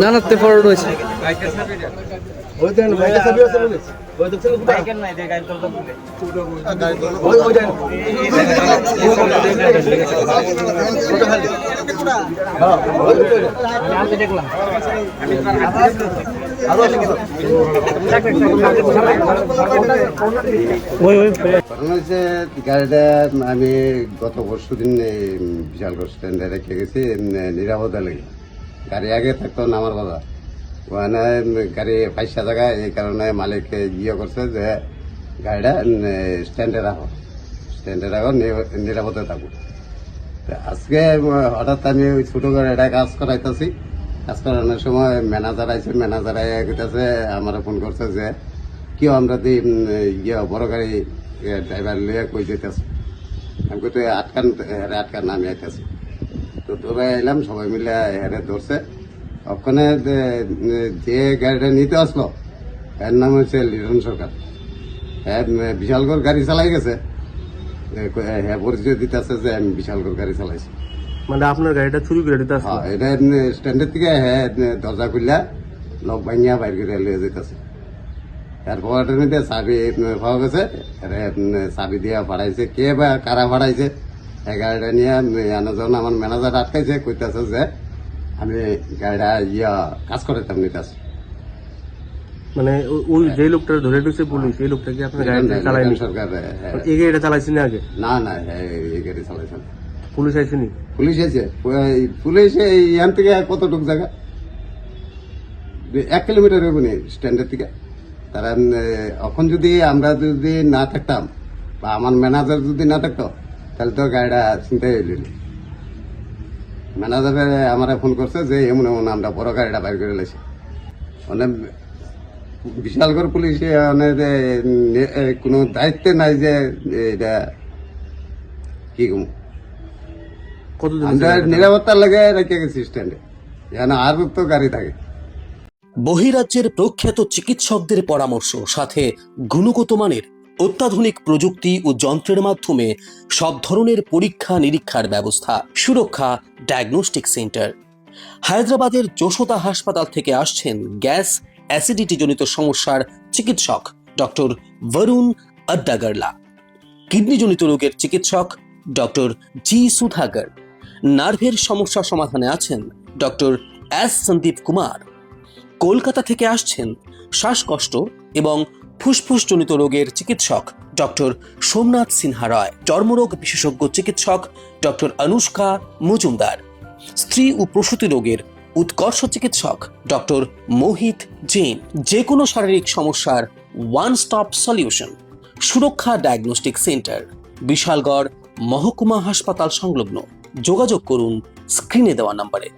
নানাতে forward হয়েছে দেখলাম গাড়িটা আমি গত পরশু দিন বিশালগড় স্ট্যান্ডে রেখে গেছি নিরাপদা লেগে। গাড়ি আগে থাকতো না আমার কথা, ওখানে গাড়ি পয়সা জায়গায়, এই কারণে মালিক ইয়ে করছে যে গাড়িটা স্ট্যান্ডে রাখো নিরাপদে থাকো। আজকে হঠাৎ আমি ওই ছোটো গাড়িটা কাজ করাইতেছি, কাজ করানোর সময় ম্যানেজার আইছে, ম্যানেজার আইতেছে আমার ফোন করছে যে কেউ আমরা ইয়ে বড় গাড়ি ড্রাইভার লিয়ে কই যেতেছে। আমি তো আটকান নামে আইতেছি, তো ধরে এলাম, সবাই মিলে হেরে ধরছে। ওখানে যে গাড়িটা নিতে আসলো এর নাম হচ্ছে লিটন সরকার। হ্যাঁ বিশালগড় গাড়ি চালাই গেছে, হ্যাঁ পরিচয় দিতেছে যে আমি বিশালগড় গাড়ি চালাইছি। মানে আপনার গাড়িটা চুরি করে দিতে আসলো? এটা স্ট্যান্ডের থেকে হ্যাঁ দরজা খুললা লক ভাঙিয়া বাইর করে লিয়ে যেতেছে। তারপর চাবি পাওয়া গেছে, চাবি দিয়া ভাড়াইছে, কে বা কারা ভাড়াইছে। এই গাড়িটা নিয়ে যখন আমার ম্যানেজার আটকাইছে, কইতেছে যে আমি গাড়িটা কাজ করাইতাম নিতেছি। মানে ওই যে লোকটা ধরে ঢুকছে পুলিশ, এই লোকটা কি আপনার গাড়িটা চালায়নি? সরকার এই গাড়িটা চালাইছেন আগে? না না, এই গাড়ি চালাইছে না। পুলিশ আইসেনি? পুলিশ আছে, পুলিশ এখান থেকে কতটুক জায়গা 1 কিলোমিটার হবে স্ট্যান্ডের থেকে। তারা এখন যদি আমরা যদি না থাকতাম বা আমার ম্যানেজার যদি না থাকতো, তাহলে তো গাড়িটা চিন্তাই হইল। ম্যানেজারে আমার ফোন করছে যে এমন এমন আমরা বড় গাড়িটা বাইর করে লাইছি। মানে বিশালগড় পুলিশে কোনো দায়িত্ব নাই যে এটা কি কম, আমরা নিরাপত্তার লাগে রেখে গেছি স্ট্যান্ডে, যেন আর তো গাড়ি থাকে। বহিরাজ্যের প্রখ্যাত চিকিৎসকদের পরামর্শ, সাথে গুণগত মানের অত্যাধুনিক প্রযুক্তি ও যন্ত্রের মাধ্যমে সব ধরনের পরীক্ষা নিরীক্ষার ব্যবস্থা। সুরক্ষা ডায়াগনস্টিক সেন্টার। হায়দ্রাবাদের যশোদা হাসপাতাল থেকে আসছেন গ্যাস অ্যাসিডিটি জনিত সমস্যার চিকিৎসক ডক্টর বরুণ আড্ডাগারলা, কিডনিজনিত রোগের চিকিৎসক ডক্টর জি সুধাগর, নার্ভের সমস্যা সমাধানে আছেন ডক্টর এস সন্দীপ কুমার। কলকাতা থেকে আসছেন শ্বাসকষ্ট এবং ফুসফুসজনিত রোগের চিকিৎসক ডক্টর সোমনাথ সিনহা রায়, চর্মরোগ বিশেষজ্ঞ চিকিৎসক ডক্টর অনুষ্কা মজুমদার, স্ত্রী ও প্রসূতি রোগের উৎকর্ষ চিকিৎসক ডক্টর মোহিত জৈন। যে কোনো শারীরিক সমস্যার ওয়ান স্টপ সলিউশন। সুরক্ষা ডায়াগনস্টিক সেন্টার, বিশালগড় মহকুমা হাসপাতাল সংলগ্ন। যোগাযোগ করুন স্ক্রিনে দেওয়া নম্বরে।